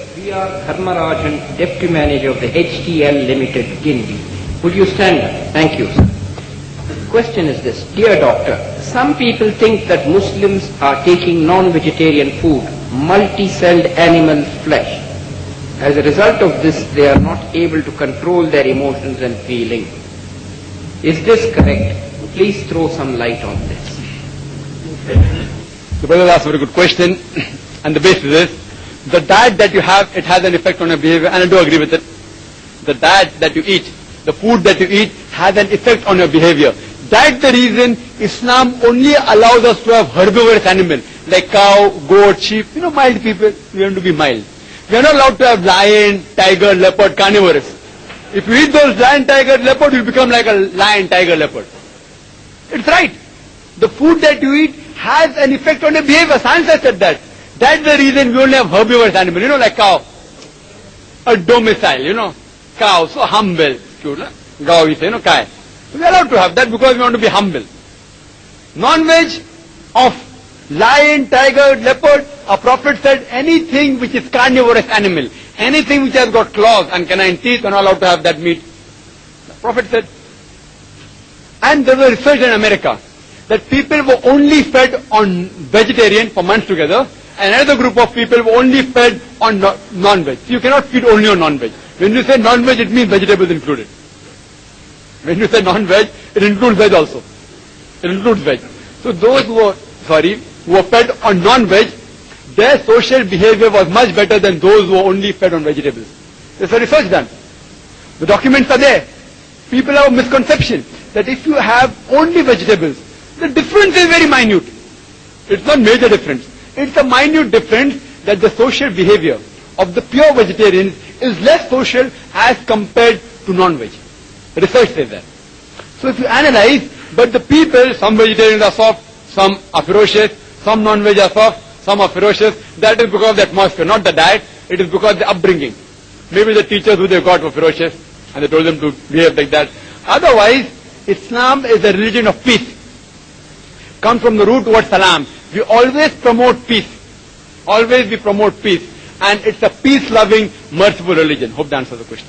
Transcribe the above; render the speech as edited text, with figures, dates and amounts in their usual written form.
We are Dharmarajan, Deputy Manager of the HTL Limited, Guinea. Would you stand up? Thank you, sir. The question is this. Dear doctor, some people think that Muslims are taking non-vegetarian food, multi-celled animal flesh. As a result of this, they are not able to control their emotions and feelings. Is this correct? Please throw some light on this. The brother asked a very good question, and the basis is, the diet that you have, it has an effect on your behavior, and I do agree with it. The diet that you eat, the food that you eat, has an effect on your behavior. That's the reason Islam only allows us to have herbivorous animals, like cow, goat, sheep, mild people, we want to be mild. We are not allowed to have lion, tiger, leopard, carnivorous. If you eat those lion, tiger, leopard, you become like a lion, tiger, leopard. It's right. The food that you eat has an effect on your behavior. Science has said that. That's the reason we only have herbivorous animals, like cow. A domicile, cow, so humble. Cute, cow, we say, kai. We are allowed to have that because we want to be humble. Non-veg of lion, tiger, leopard, our Prophet said anything which is carnivorous animal, anything which has got claws and canine teeth, we are not allowed to have that meat. The Prophet said. And there was research in America that people were only fed on vegetarian for months together, and another group of people were only fed on non-veg. So you cannot feed only on non-veg. When you say non-veg, it means vegetables included. When you say non-veg, it includes veg also. It includes veg. So those who were fed on non-veg, their social behavior was much better than those who were only fed on vegetables. There's a research done. The documents are there. People have a misconception that if you have only vegetables, the difference is very minute. It's not major difference. It's a minute difference that the social behavior of the pure vegetarians is less social as compared to non-veg. Research says that. So if you analyze, but the people, some vegetarians are soft, some are ferocious, some non-veg are soft, some are ferocious. That is because of the atmosphere, not the diet. It is because of the upbringing. Maybe the teachers who they got were ferocious and they told them to behave like that. Otherwise, Islam is a religion of peace. Comes from the root word salam. We always promote peace. Always we promote peace. And it's a peace-loving, merciful religion. Hope that answers the question.